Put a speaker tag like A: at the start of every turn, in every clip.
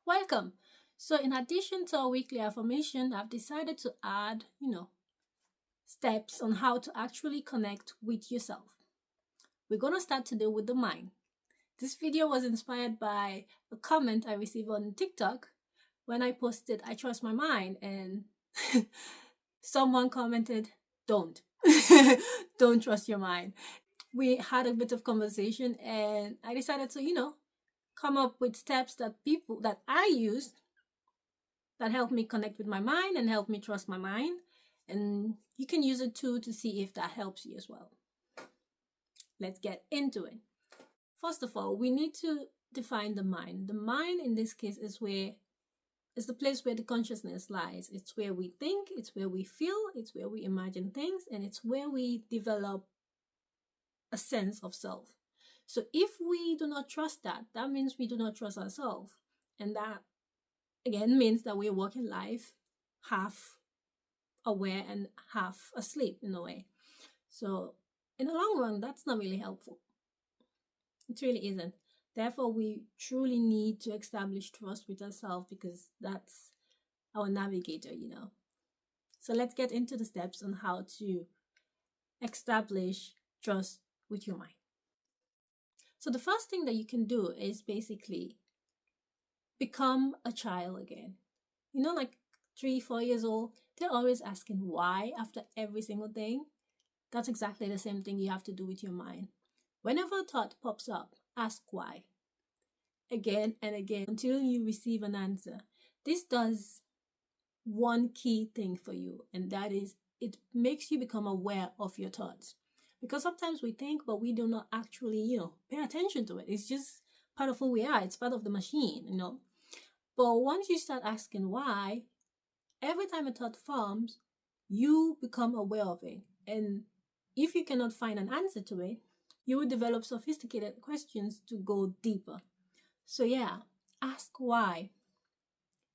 A: Welcome. So, in addition to our weekly affirmation, I've decided to add, steps on how to actually connect with yourself. We're going to start today with the mind. This video was inspired by a comment I received on TikTok when I posted, I trust my mind, and someone commented, don't. Don't trust your mind. We had a bit of conversation, and I decided to, come up with steps that I use that help me connect with my mind and help me trust my mind. And you can use it too to see if that helps you as well. Let's get into it. First of all, we need to define the mind. The mind in this case is the place where the consciousness lies. It's where we think, it's where we feel, it's where we imagine things, and it's where we develop a sense of self. So if we do not trust that, that means we do not trust ourselves. And that again means that we're walking life half aware and half asleep in a way. So in the long run, that's not really helpful. It really isn't. Therefore, we truly need to establish trust with ourselves because that's our navigator. So let's get into the steps on how to establish trust with your mind. So the first thing that you can do is basically become a child again. Like 3-4 years old, they're always asking why after every single thing. That's exactly the same thing you have to do with your mind. Whenever a thought pops up, ask why. Again and again until you receive an answer. This does one key thing for you, and that is it makes you become aware of your thoughts. Because sometimes we think, but we do not actually, pay attention to it. It's just part of who we are. It's part of the machine. But once you start asking why, every time a thought forms, you become aware of it. And if you cannot find an answer to it, you will develop sophisticated questions to go deeper. So yeah, ask why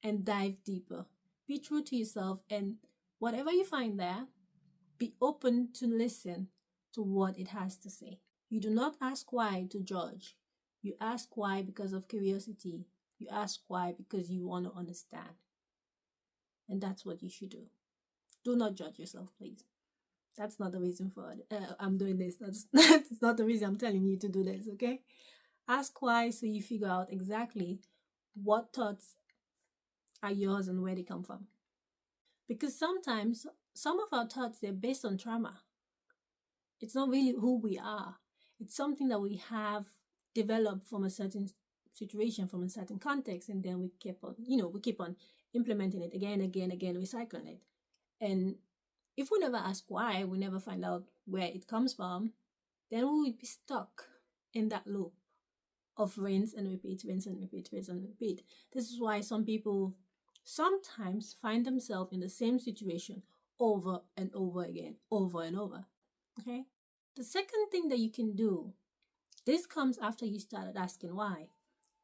A: and dive deeper. Be true to yourself, and whatever you find there, be open to listen to what it has to say. You do not ask why to judge. You ask why because of curiosity. You ask why because you want to understand. And that's what you should do. Do not judge yourself, please. That's not the reason for I'm doing this. That's not the reason I'm telling you to do this, okay? Ask why so you figure out exactly what thoughts are yours and where they come from. Because sometimes some of our thoughts, they're based on trauma. It's not really who we are. It's something that we have developed from a certain situation, from a certain context, and then we keep on implementing it again, recycling it. And if we never ask why, we never find out where it comes from, then we will be stuck in that loop of rinse and repeat, rinse and repeat, rinse and repeat. This is why some people sometimes find themselves in the same situation over and over again, over and over. Okay? The second thing that you can do, this comes after you started asking why,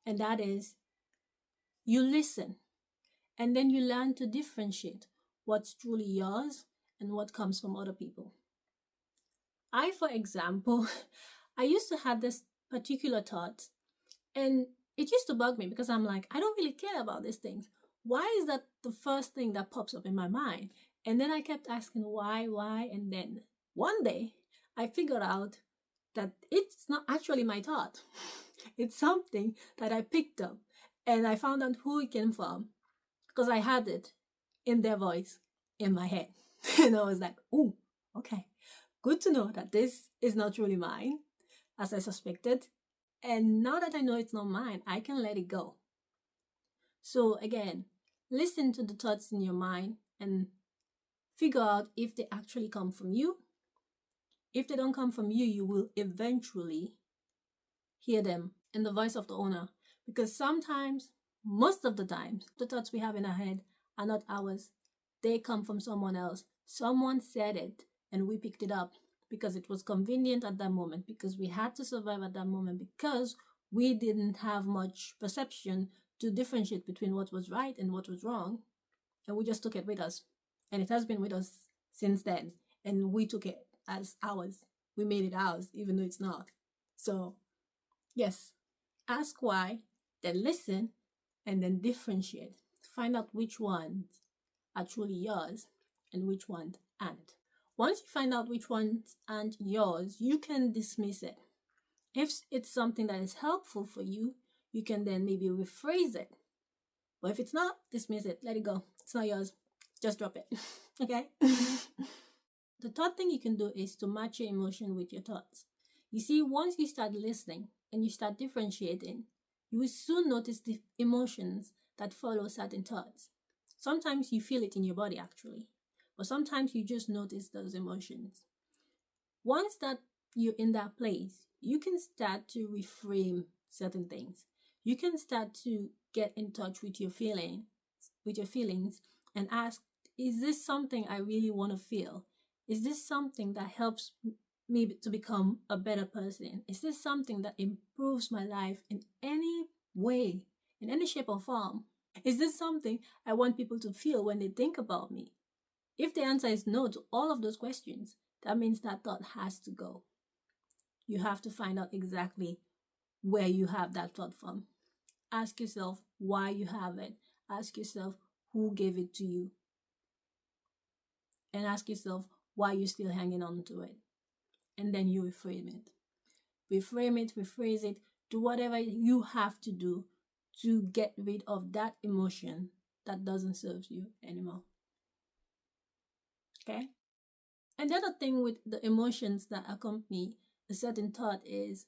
A: and that is you listen, and then you learn to differentiate what's truly yours and what comes from other people. For example, I used to have this particular thought, and it used to bug me because I'm like, I don't really care about these things. Why is that the first thing that pops up in my mind? And then I kept asking why, and then one day I figured out that it's not actually my thought. It's something that I picked up, and I found out who it came from because I had it in their voice in my head. And I was like, oh, okay, good to know that this is not really mine, as I suspected. And now that I know it's not mine, I can let it go. So again, listen to the thoughts in your mind and figure out if they actually come from you. If they don't come from you, you will eventually hear them in the voice of the owner. Because sometimes, most of the times, the thoughts we have in our head are not ours. They come from someone else. Someone said it and we picked it up because it was convenient at that moment, because we had to survive at that moment, because we didn't have much perception to differentiate between what was right and what was wrong. And we just took it with us. And it has been with us since then. And we took it as ours. We made it ours, even though it's not. So, yes, ask why, then listen, and then differentiate. Find out which ones are truly yours and which ones aren't. Once you find out which ones aren't yours, you can dismiss it. If it's something that is helpful for you, you can then maybe rephrase it. But if it's not, dismiss it. Let it go. It's not yours. Just drop it. Okay? The third thing you can do is to match your emotion with your thoughts. You see, once you start listening and you start differentiating, you will soon notice the emotions that follow certain thoughts. Sometimes you feel it in your body actually, but sometimes you just notice those emotions. Once that you're in that place, you can start to reframe certain things. You can start to get in touch with your feelings, and ask, is this something I really want to feel? Is this something that helps me to become a better person? Is this something that improves my life in any way, in any shape or form? Is this something I want people to feel when they think about me? If the answer is no to all of those questions, that means that thought has to go. You have to find out exactly where you have that thought from. Ask yourself why you have it. Ask yourself who gave it to you. And ask yourself why you're still hanging on to it. And then you reframe it. Reframe it, rephrase it, do whatever you have to do to get rid of that emotion that doesn't serve you anymore. Okay? And the other thing with the emotions that accompany a certain thought is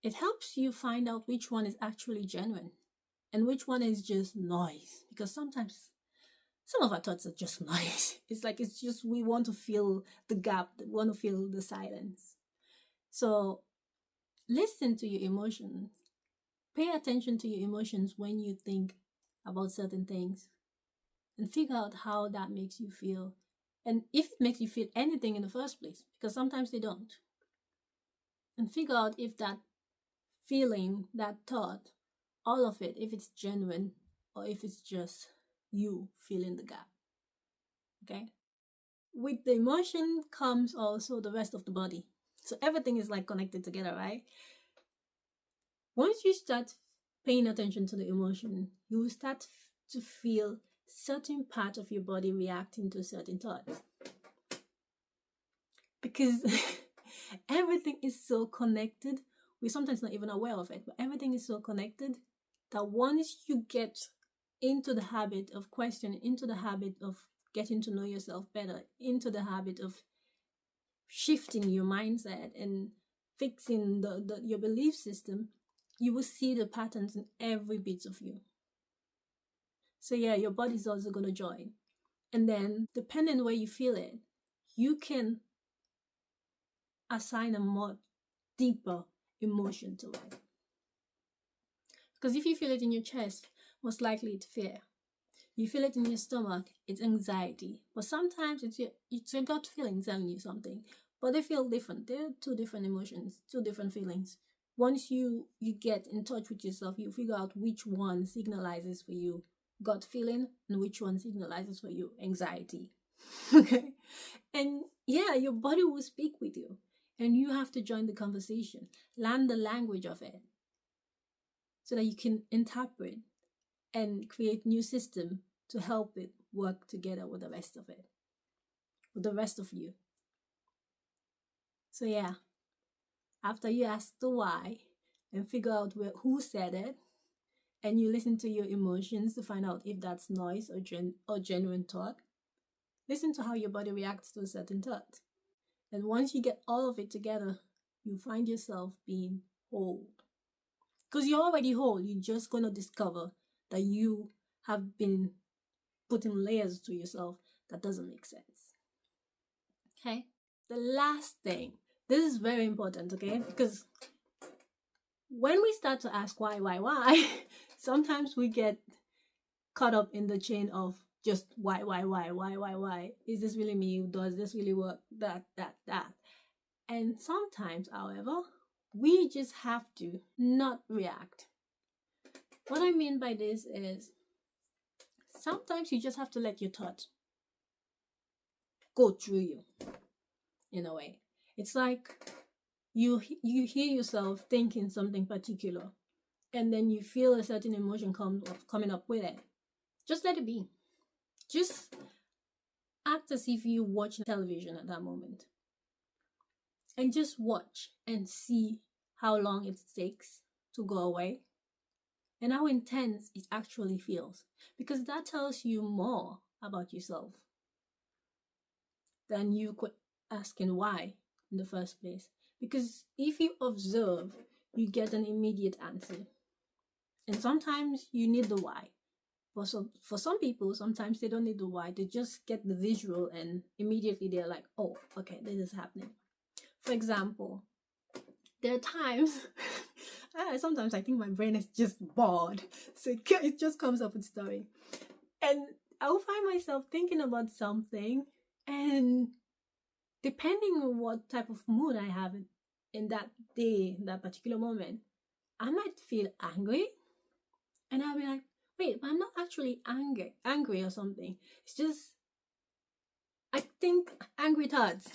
A: it helps you find out which one is actually genuine and which one is just noise. Because sometimes some of our thoughts are just noise. It's just we want to fill the gap, we want to fill the silence. So listen to your emotions. Pay attention to your emotions when you think about certain things and figure out how that makes you feel. And if it makes you feel anything in the first place, because sometimes they don't. And figure out if that feeling, that thought, all of it, if it's genuine or if it's just you filling the gap. Okay? With the emotion comes also the rest of the body. So everything is like connected together, right? Once you start paying attention to the emotion, you will start to feel certain part of your body reacting to certain thoughts. Because everything is so connected, we're sometimes not even aware of it, but everything is so connected that once you get into the habit of questioning, into the habit of getting to know yourself better, into the habit of shifting your mindset and fixing your belief system, you will see the patterns in every bit of you. So yeah, your body's also going to join. And then depending where you feel it, you can assign a more deeper emotion to it. Because if you feel it in your chest, most likely it's fear. You feel it in your stomach, it's anxiety. But sometimes it's your gut feeling telling you something. But they feel different. They're two different emotions, two different feelings. Once you get in touch with yourself, you figure out which one signalizes for you gut feeling and which one signalizes for you anxiety. Okay? And yeah, your body will speak with you. And you have to join the conversation. Learn the language of it. So that you can interpret and create new system to help it work together with the rest of it, with the rest of you. So yeah, after you ask the why and figure out who said it, and you listen to your emotions to find out if that's noise or genuine thought, listen to how your body reacts to a certain thought. And once you get all of it together, you find yourself being whole. Because you're already whole, you're just going to discover that you have been putting layers to yourself that doesn't make sense. Okay? The last thing, this is very important, okay? Because when we start to ask why, sometimes we get caught up in the chain of just why? Is this really me? Does this really work? That. And sometimes, however, we just have to not react. What I mean by this is sometimes you just have to let your thoughts go through you in a way. It's like you hear yourself thinking something particular and then you feel a certain emotion coming up with it, just let it be. Just act as if you watch television at that moment, and just watch and see how long it takes to go away and how intense it actually feels, because that tells you more about yourself than you could asking why in the first place. Because if you observe, you get an immediate answer, and sometimes you need the why. For some people, sometimes they don't need the why, they just get the visual and immediately they're like, oh, okay, this is happening. For example, there are times sometimes I think my brain is just bored, so it just comes up with story, and I'll find myself thinking about something, and depending on what type of mood I have in that day, in that particular moment, I might feel angry, and I'll be like, wait, but I'm not actually angry or something. It's just I think angry thoughts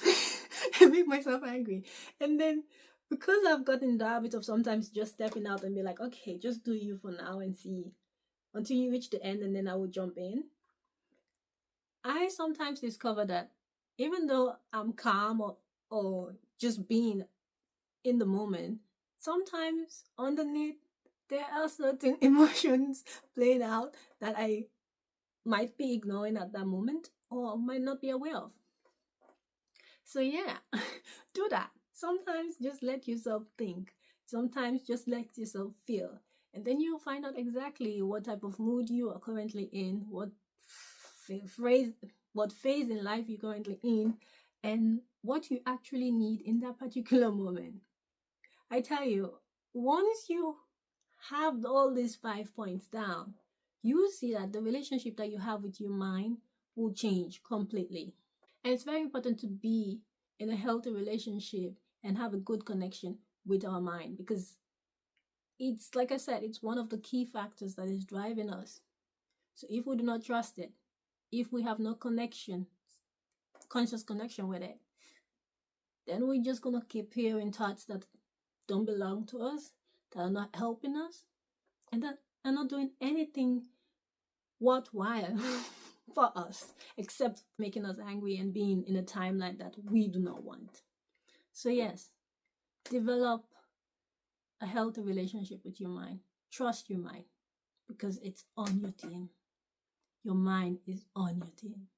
A: and make myself angry. And then because I've gotten the habit of sometimes just stepping out and be like, okay, just do you for now and see until you reach the end, and then I will jump in. I sometimes discover that even though I'm calm or just being in the moment, sometimes underneath there are certain emotions playing out that I might be ignoring at that moment or might not be aware of. So yeah, do that. Sometimes just let yourself think. Sometimes just let yourself feel. And then you'll find out exactly what type of mood you are currently in, what phase in life you're currently in, and what you actually need in that particular moment. I tell you, once you have all these 5 points down, you see that the relationship that you have with your mind will change completely. And it's very important to be in a healthy relationship and have a good connection with our mind, because it's, like I said, it's one of the key factors that is driving us. So if we do not trust it, if we have no connection, conscious connection with it, then we're just gonna keep hearing thoughts that don't belong to us, that are not helping us, and that are not doing anything worthwhile for us, except making us angry and being in a timeline that we do not want. So yes, develop a healthy relationship with your mind. Trust your mind, because it's on your team. Your mind is on your team.